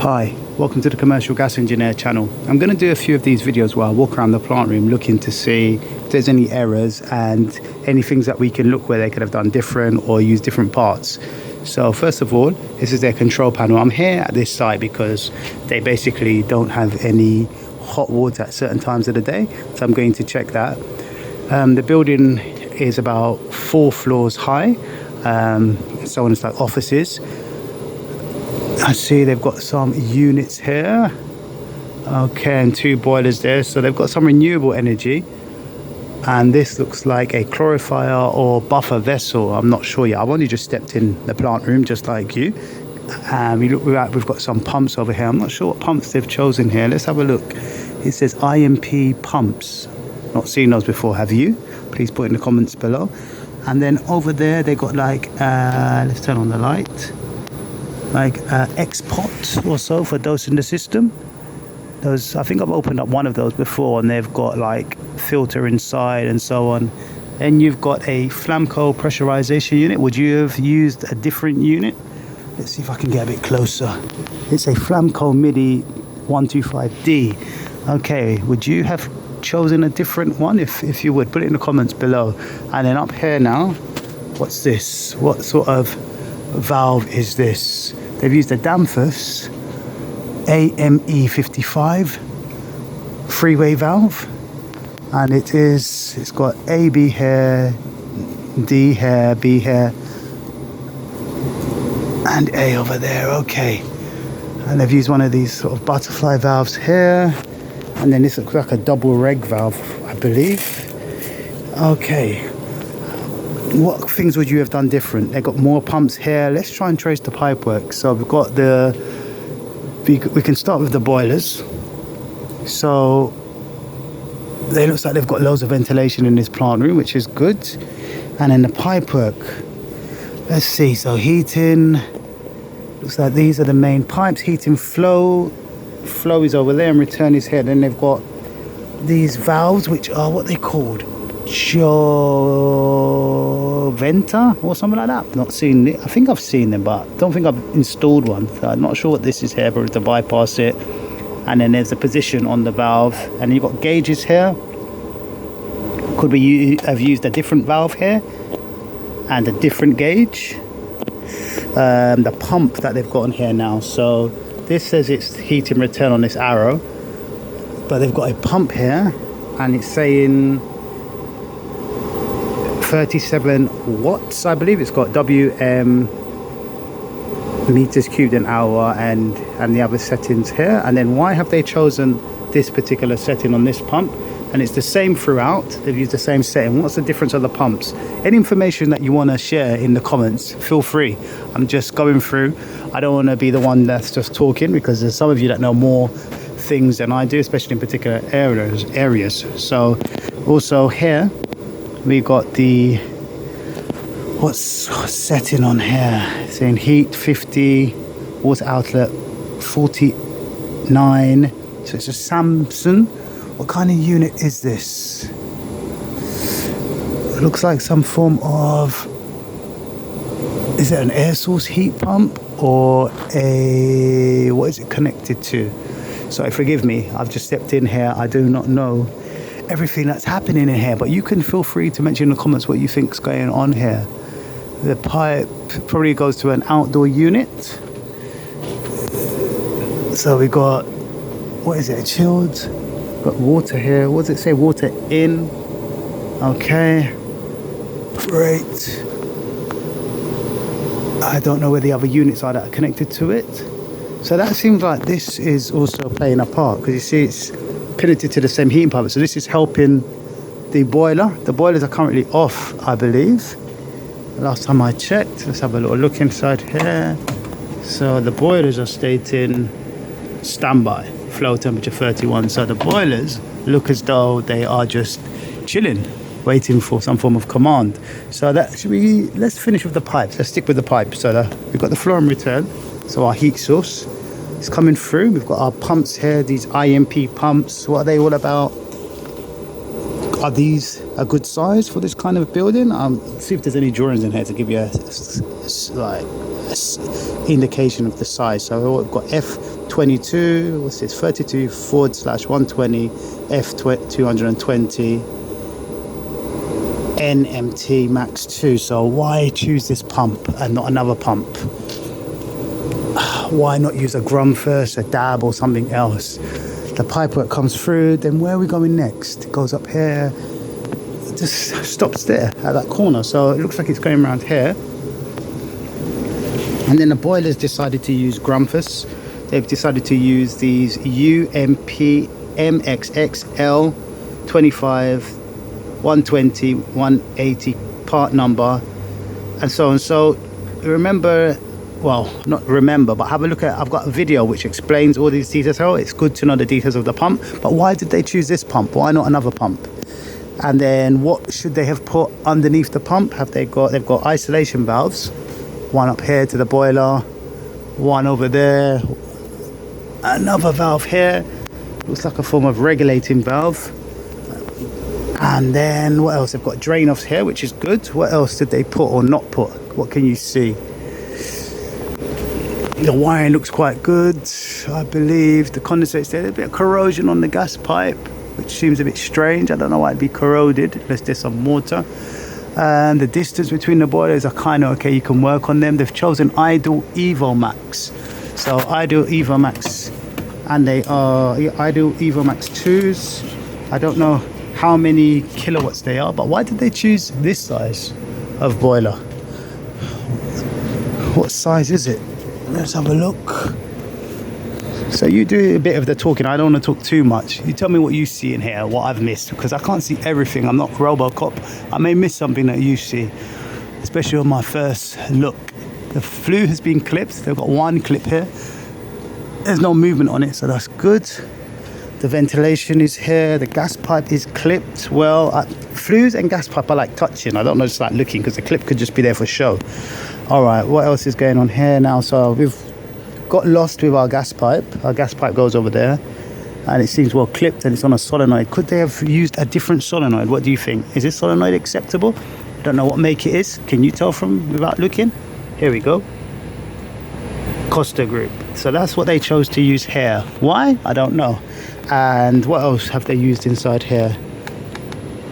Hi, welcome to the Commercial Gas Engineer channel. I'm going to do a few of these videos where I walk around the plant room looking to see if there's any errors and any things that we can look where they could have done different or use different parts. So first of all, this is their control panel. I'm here at this site because they basically don't have any hot water at certain times of the day, so I'm going to check that. The building is about 4 floors high, so it's like offices. I see they've got some units here, okay, and 2 boilers there, so they've got some renewable energy. And this looks like a clarifier or buffer vessel. I'm not sure yet. I've only just stepped in the plant room just like you. We've got some pumps over here. I'm not sure what pumps they've chosen here. Let's have a look. It says IMP pumps. Not seen those before, have you? Please put in the comments below. And then over there they got like let's turn on the light, like X-pot or so for dosing the system. Those, I think I've opened up one of those before, and they've got like filter inside and so on. Then you've got a Flamco pressurization unit. Would you have used a different unit? Let's see if I can get a bit closer. It's a Flamco MIDI 125D. Okay, would you have chosen a different one? If you would, put it in the comments below. And then up here now, what's this? What sort of valve is this? They've used a Danfoss AME 55 freeway valve, and it's got A, B here, D here, B here, and A over there. Okay, and they've used one of these sort of butterfly valves here, and then this looks like a double reg valve, I believe. Okay, what things would you have done different? They got more pumps here. Let's try and trace the pipework. So we've got we can start with the boilers. So they looks like they've got loads of ventilation in this plant room, which is good. And then the pipework, let's see. So heating, looks like these are the main pipes. Heating flow is over there, and return is here. Then they've got these valves, which are what they called Venta or something like that. Not seen it. I think I've seen them, but don't think I've installed one. So I'm not sure what this is here, but to bypass it. And then there's a position on the valve, and you've got gauges here. Could we have used a different valve here and a different gauge? The pump that they've got on here now. So this says it's heat and return on this arrow, but they've got a pump here, and it's saying 37 watts, I believe. It's got WM meters cubed an hour and the other settings here. And then why have they chosen this particular setting on this pump? And it's the same throughout. They've used the same setting. What's the difference of the pumps? Any information that you want to share in the comments, feel free. I'm just going through. I don't want to be the one that's just talking, because there's some of you that know more things than I do, especially in particular areas. So also here we got the what's setting on here, saying heat 50, water outlet 49. So it's a Samsung. What kind of unit is this? It looks like some form of, is it an air source heat pump or a, what is it connected to? So forgive me, I've just stepped in here. I do not know everything that's happening in here, but you can feel free to mention in the comments what you think's going on here. The pipe probably goes to an outdoor unit. So we got, what is it, chilled? Got water here. What does it say? Water in. Okay, great. I don't know where the other units are that are connected to it. So that seems like this is also playing a part, because you see it's connected to the same heating pipe. So this is helping the boiler. The boilers are currently off, I believe. Last time I checked. Let's have a little look inside here. So the boilers are stating standby, flow temperature 31. So the boilers look as though they are just chilling, waiting for some form of command. So that should be, let's finish with the pipes. Let's stick with the pipes. So we've got the flow and return. So our heat source is coming through. We've got our pumps here, these IMP pumps. What are they all about? Are these a good size for this kind of building? See if there's any drawings in here to give you a indication of the size. So we've got 22, what's this, 32/120 F220 NMT Max 2. So why choose this pump and not another pump? Why not use a Grumfus, a dab, or something else? The pipework comes through, then where are we going next? It goes up here, it just stops there at that corner. So it looks like it's going around here. And then the boilers decided to use Grumfus. They've decided to use these UMP MXXL 25 120 180 part number and so on. So remember, well, not remember, but have a look at, I've got a video which explains all these details. Oh, it's good to know the details of the pump, but why did they choose this pump? Why not another pump? And then what should they have put underneath the pump? They've got isolation valves, one up here to the boiler, one over there, another valve here, looks like a form of regulating valve. And then what else? They've got drain offs here, which is good. What else did they put or not put? What can you see? The wiring looks quite good, I believe. The condensate's there. There's a bit of corrosion on the gas pipe, which seems a bit strange. I don't know why it'd be corroded unless there's some water. And the distance between the boilers are kind of okay. You can work on them. They've chosen Ideal Evo Max. So Ideal Evo Max, and they are Ideal Evo Max 2s. I don't know how many kilowatts they are, but why did they choose this size of boiler? What size is it? Let's have a look. So you do a bit of the talking. I don't want to talk too much. You tell me what you see in here, what I've missed, because I can't see everything. I'm not Robocop. I may miss something that you see, especially on my first look. The flue has been clipped. They've got one clip here. There's no movement on it, so that's good. The ventilation is here. The gas pipe is clipped well. Flues and gas pipe I like touching. I don't know, just like looking, because the clip could just be there for show. All right, what else is going on here now? So we've got lost with our gas pipe. Our gas pipe goes over there, and it seems well clipped, and it's on a solenoid. Could they have used a different solenoid? What do you think? Is this solenoid acceptable? I don't know what make it is. Can you tell from without looking? Here we go. Costa Group. So that's what they chose to use here. Why? I don't know. And what else have they used inside here?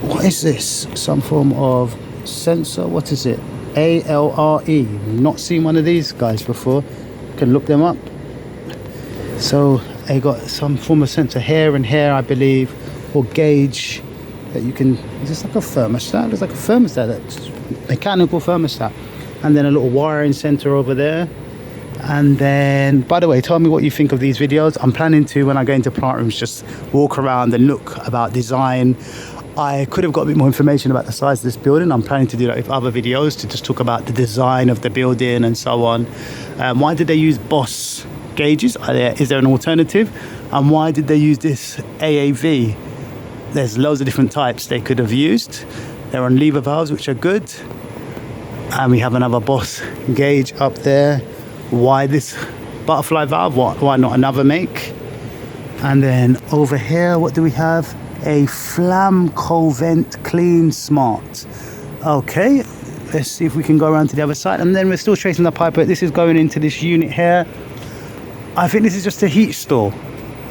What is this? Some form of sensor. What is it? ALRE. Not seen one of these guys before. Can look them up. So they got some form of sensor here and here, I believe, or gauge that you can. Is this like a thermostat? It's like a thermostat. That's mechanical thermostat. And then a little wiring center over there. And then, by the way, tell me what you think of these videos. I'm planning to, when I go into plant rooms, just walk around and look about design. I could have got a bit more information about the size of this building. I'm planning to do that with other videos to just talk about the design of the building and so on. Why did they use Boss gauges? Is there an alternative? And why did they use this AAV? There's loads of different types they could have used. They're on lever valves, which are good. And we have another Boss gauge up there. Why this butterfly valve? Why not another make? And then over here, what do we have? A Flamco Vent Clean Smart. Okay, let's see if we can go around to the other side. And then we're still tracing the pipe, but this is going into this unit here. I think this is just a heat store.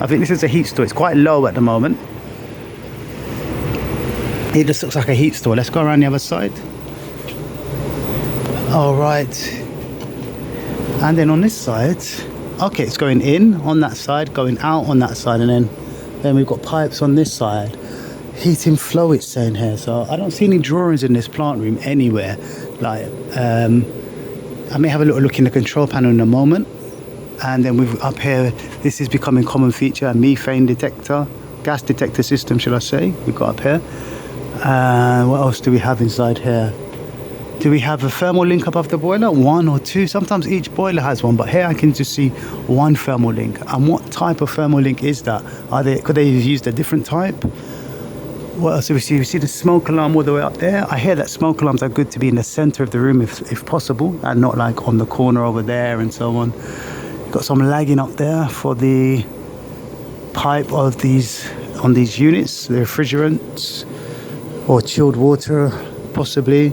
It's quite low at the moment. It just looks like a heat store. Let's go around the other side. All right. And then on this side, okay, it's going in on that side, going out on that side, and then we've got pipes on this side. Heating flow, it's saying here. So I don't see any drawings in this plant room anywhere. Like, I may have a little look in the control panel in a moment. And then we've up here, this is becoming a common feature, a methane detector, gas detector system, should I say, we've got up here. What else do we have inside here? Do we have a thermal link above the boiler? One or two. Sometimes each boiler has one, but here I can just see one thermal link. And what type of thermal link is that? Could they have used a different type? What else do we see? We see the smoke alarm all the way up there. I hear that smoke alarms are good to be in the center of the room if possible, and not like on the corner over there and so on. Got some lagging up there for the pipe of these on these units, the refrigerants or chilled water possibly.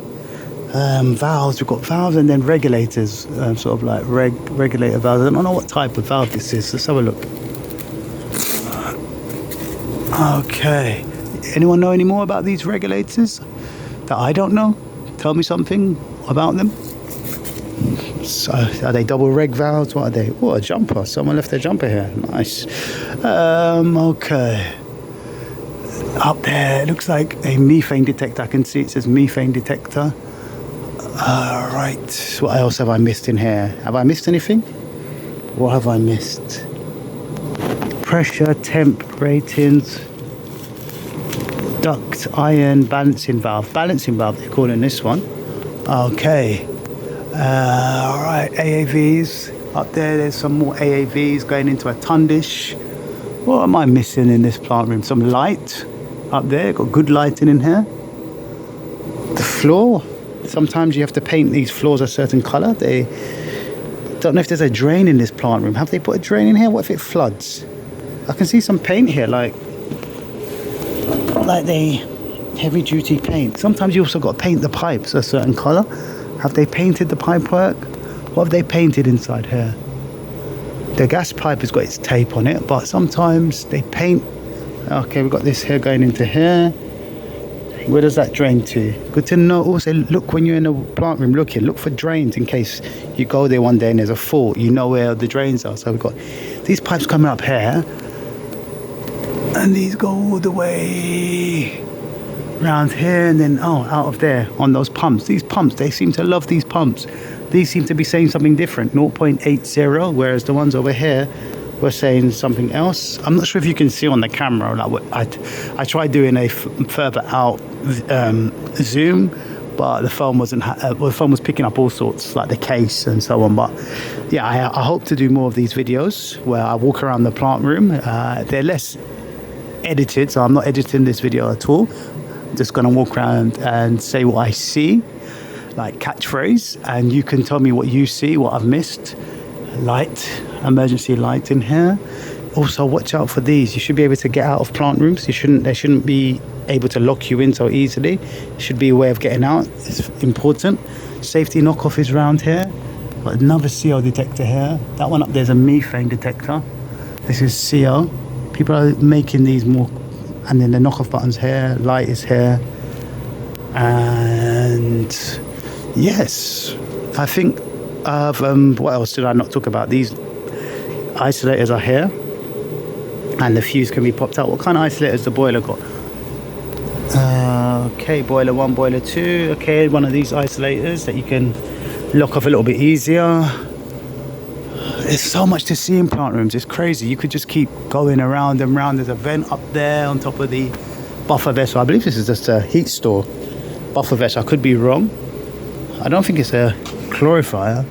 Valves, we've got valves and then regulators, sort of like regulator valves. I don't know what type of valve this is. Let's have a look. Okay, anyone know any more about these regulators that I don't know? Tell me something about them. So, are they double reg valves? What are they? Oh, a jumper. Someone left their jumper here. Nice. Okay. Up there, it looks like a methane detector. I can see it says methane detector. Right. What else have I missed in here? Have I missed anything? What have I missed? Pressure, temp ratings, duct, iron, balancing valve. Balancing valve, they're calling this one. Okay. Right, AAVs. Up there, there's some more AAVs going into a ton dish. What am I missing in this plant room? Some light up there. Got good lighting in here. The floor. Sometimes you have to paint these floors a certain colour. They don't know if there's a drain in this plant room. Have they put a drain in here? What if it floods? I can see some paint here, like the heavy duty paint. Sometimes you also got to paint the pipes a certain colour. Have they painted the pipe work? What have they painted inside here? The gas pipe has got its tape on it, but sometimes they paint. Okay, we've got this here going into here. Where does that drain to? Good to know. Also, look when you're in a plant room looking, look for drains in case you go there one day and there's a fault. You know where the drains are. So we've got these pipes coming up here, and these go all the way around here, and then out of there on those pumps. These pumps, they seem to love these pumps. These seem to be saying something different, 0.80, whereas the ones over here were saying something else. I'm not sure if you can see on the camera. Like I tried doing a further out zoom, but the phone wasn't. The phone was picking up all sorts, like the case and so on. But yeah, I hope to do more of these videos where I walk around the plant room. They're less edited, so I'm not editing this video at all. I'm just gonna walk around and say what I see, like catchphrase, and you can tell me what you see, what I've missed. Light, emergency light in here. Also, watch out for these. You should be able to get out of plant rooms. They shouldn't be able to lock you in so easily. Should be a way of getting out. It's important. Safety knockoff is around here. Got another CO detector here. That one up there's a methane detector. This is CO. People are making these more, and then the knockoff buttons here. Light is here, and yes, I think. What else did I not talk about? These isolators are here, and the fuse can be popped out. What kind of isolators the boiler got? Okay, boiler 1, boiler 2. Okay, one of these isolators that you can lock off a little bit easier. There's so much to see in plant rooms. It's crazy. You could just keep going around and round. There's a vent up there on top of the buffer vessel. I believe this is just a heat store buffer vessel. I could be wrong. I don't think it's a clarifier.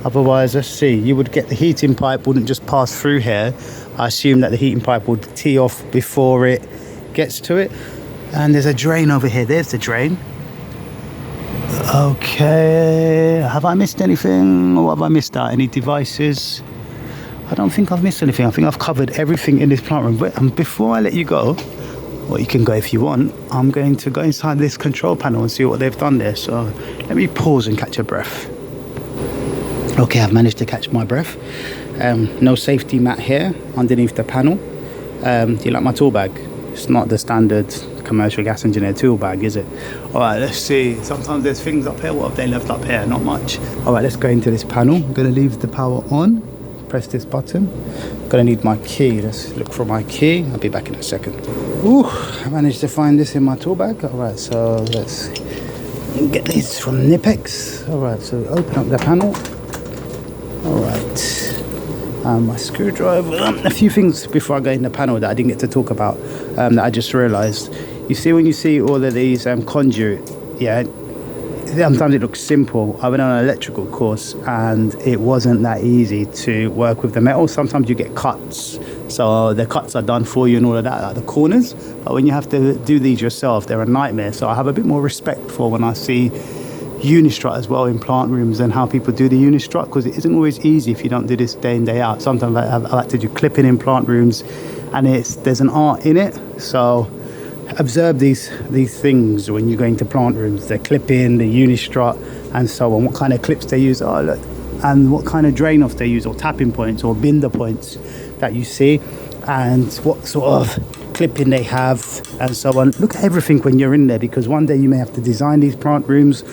Otherwise, let's see, you would get the heating pipe wouldn't just pass through here. I assume that the heating pipe would tee off before it gets to it. And there's a drain over here. There's the drain. Okay, have I missed anything? Or have I missed out any devices? I don't think I've missed anything. I think I've covered everything in this plant room. But before I let you go, well, you can go if you want, I'm going to go inside this control panel and see what they've done there. So let me pause and catch a breath. Okay, I've managed to catch my breath. No safety mat here underneath the panel. Do you like my tool bag? It's not the standard commercial gas engineer tool bag, is it? All right, let's see. Sometimes there's things up here. What have they left up here? Not much. All right, let's go into this panel. I'm going to leave the power on. Press this button. I'm going to need my key. Let's look for my key. I'll be back in a second. Ooh, I managed to find this in my tool bag. All right, so let's get these from Nipex. All right, so open up the panel. All right, my screwdriver. A few things before I go in the panel that I didn't get to talk about that I just realized. You see, when you see all of these conduit, yeah, sometimes it looks simple. I went on an electrical course and it wasn't that easy to work with the metal. Sometimes you get cuts, so the cuts are done for you and all of that, like the corners. But when you have to do these yourself, they're a nightmare. So I have a bit more respect for when I see unistrut as well in plant rooms and how people do the unistrut, because it isn't always easy if you don't do this day in, day out. Sometimes I like to do clipping in plant rooms, and there's an art in it. So observe these things when you go into plant rooms, the clipping, the unistrut and so on, what kind of clips they use, oh look, and what kind of drain off they use, or tapping points or binder points that you see, and what sort of clipping they have and so on. Look at everything when you're in there, because one day you may have to design these plant rooms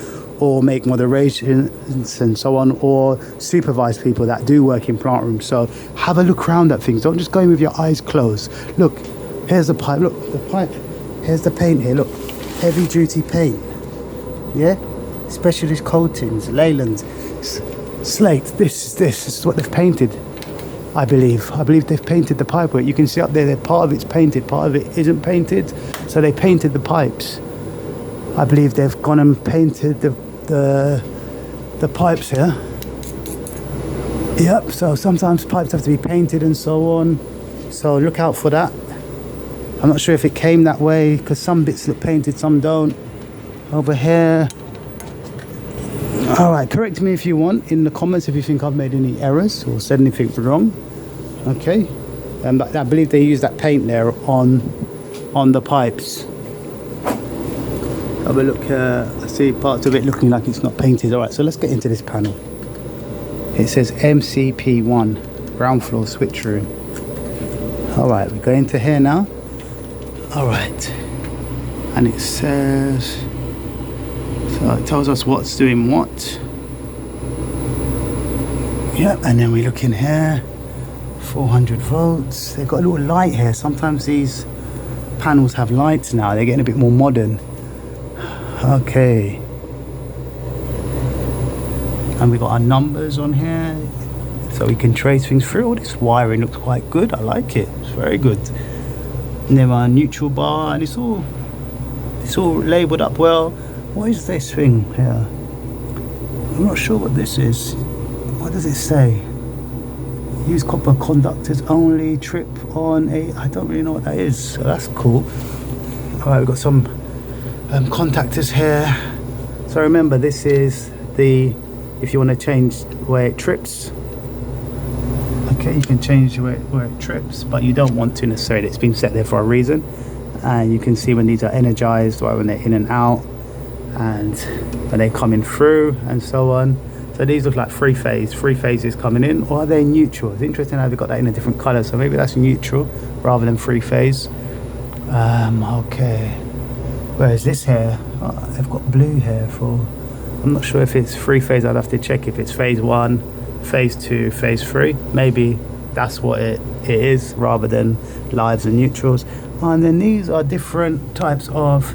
or make moderations and so on, or supervise people that do work in plant rooms. So have a look around at things, don't just go in with your eyes closed. Look, here's the pipe, look, the pipe, here's the paint here, look, heavy duty paint, yeah, specialist coatings, Leyland, slate, this is what they've painted. I believe they've painted the pipe work. You can see up there that part of it's painted, part of it isn't painted, so they painted the pipes. I believe they've gone and painted the pipes here. Yep, so sometimes pipes have to be painted and so on, so look out for that. I'm not sure if it came that way, because some bits look painted, some don't. Over here, all right, correct me if you want in the comments if you think I've made any errors or said anything wrong. Okay, but I believe they use that paint there on the pipes. Have a look here. I see parts of it looking like it's not painted. All right, so let's get into this panel. It says MCP1 ground floor switch room. All right, we go into here now. All right, and it says, so it tells us what's doing what. Yep, and then we look in here, 400 volts. They've got a little light here. Sometimes these panels have lights now. They're getting a bit more modern. Okay, and we got our numbers on here, so we can trace things through. All this wiring looks quite good. I like it. It's very good. And then our neutral bar, and it's all labelled up well. What is this thing here? I'm not sure what this is. What does it say? Use copper conductors only, trip on a, I don't really know what that is, so that's cool. Alright, we've got some contactors here. So remember, this is the, if you want to change where it trips, okay, you can change where it trips, but you don't want to necessarily. It's been set there for a reason, and you can see when these are energized, or when they're in and out, and when they're coming through and so on. So these look like three phases coming in, or are they neutral? It's interesting how they've got that in a different color, so maybe that's neutral rather than three phase. Okay, whereas this here, oh, they've got blue here for, I'm not sure if it's three phase. I'd have to check if it's phase 1, phase 2, phase 3. Maybe that's what it is, rather than lives and neutrals. And then these are different types of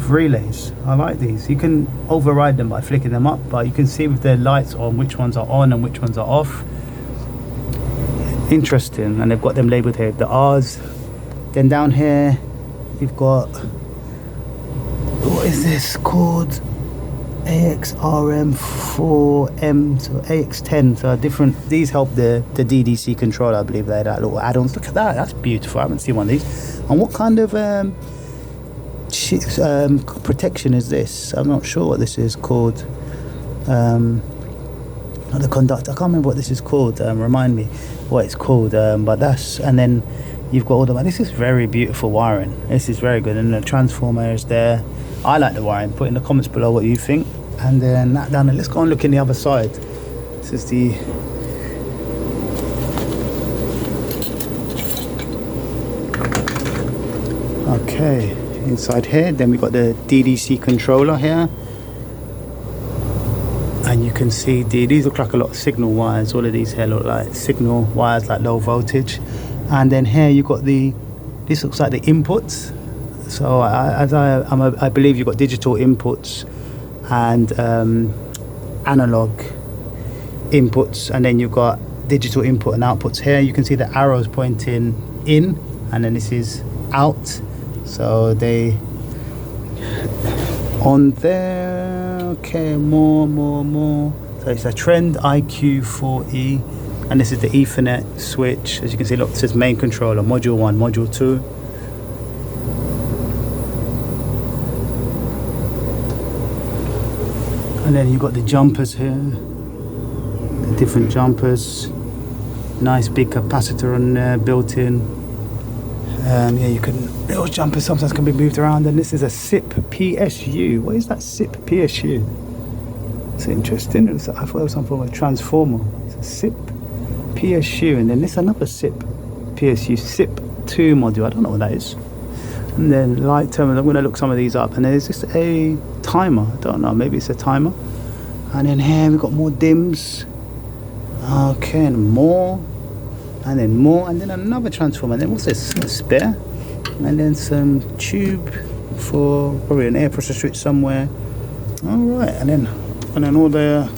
relays. I like these. You can override them by flicking them up, but you can see with their lights on which ones are on and which ones are off. Interesting. And they've got them labeled here, the R's. Then down here you've got, what is this called? AXRM4M, so AX10. So different, these help the DDC controller. I believe they're that little add-ons. Look at that, that's beautiful. I haven't seen one of these. And what kind of protection is this? I'm not sure what this is called. Not the conductor, I can't remember what this is called. Remind me what it's called. But that's, and then you've got all the, this is very beautiful wiring. This is very good. And the transformer is there. I like the wiring. Put in the comments below what you think. And then that down there, let's go and look in the other side. This is the, okay, inside here. Then we got the DDC controller here, and you can see these look like a lot of signal wires. All of these here look like signal wires, like low voltage. And then here you've got this looks like the inputs. So I believe you've got digital inputs and analog inputs, and then you've got digital input and outputs. Here you can see the arrows pointing in, and then this is out. So they on there. Okay, more. So it's a Trend IQ4E, and this is the Ethernet switch. As you can see, look, it says main controller, module 1, module 2. And then you've got the jumpers here, the different jumpers. Nice big capacitor on there, built in. Yeah, you can, little jumpers sometimes can be moved around. And this is a SIP PSU. What is that SIP PSU? It's interesting. I thought it was some form of transformer. It's a SIP PSU, and then this another SIP PSU SIP 2 module. I don't know what that is. And then light terminal. I'm going to look some of these up. And there's just a timer. I don't know. Maybe it's a timer. And then here we've got more DIMMs. Okay, and more. And then more. And then another transformer. And then what's this? A spare. And then some tube for probably an air pressure switch somewhere. All right. And then all the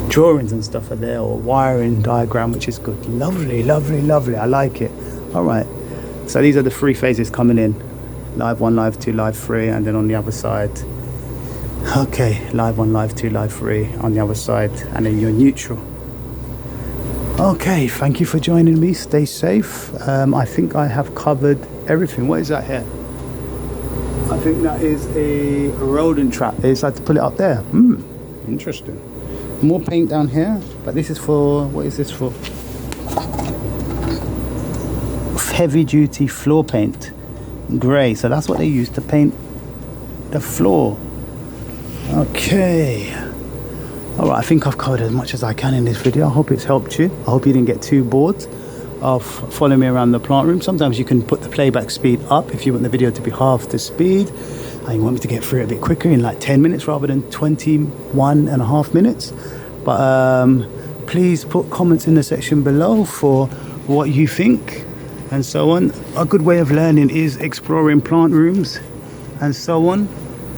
drawings and stuff are there, or wiring diagram, which is good. Lovely, lovely, lovely. I like it. All right. So these are the 3 phases coming in. Live 1, live 2, live 3, and then on the other side. Okay, live 1, live 2, live 3 on the other side, and then you're neutral. Okay, thank you for joining me. Stay safe. I think I have covered everything. What is that here? I think that is a rodent trap. They decided to put it up there. Interesting. More paint down here, but this is for, what is this for? Heavy duty floor paint, grey. So that's what they use to paint the floor. Okay. All right, I think I've covered as much as I can in this video. I hope it's helped you. I hope you didn't get too bored of following me around the plant room. Sometimes you can put the playback speed up if you want the video to be half the speed and you want me to get through it a bit quicker in like 10 minutes rather than 21.5 minutes. But please put comments in the section below for what you think and so on. A good way of learning is exploring plant rooms and so on.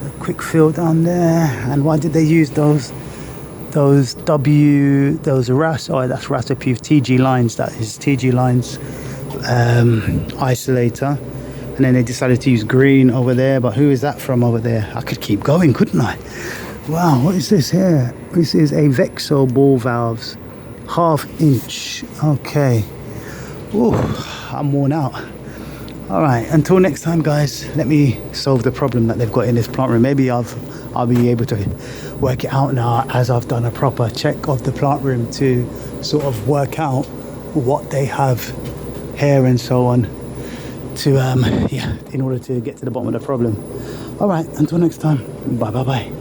A quick fill down there. And why did they use those RAS, that's Ratapuf TG lines, that is TG lines isolator. And then they decided to use green over there, but who is that from over there? I could keep going, couldn't I? Wow, what is this here? This is a Vexo ball valves, 1/2 inch. Okay. Ooh, I'm worn out. All right, until next time, guys, let me solve the problem that they've got in this plant room. Maybe I'll be able to work it out now as I've done a proper check of the plant room to sort of work out what they have here and so on to in order to get to the bottom of the problem. All right, until next time, bye.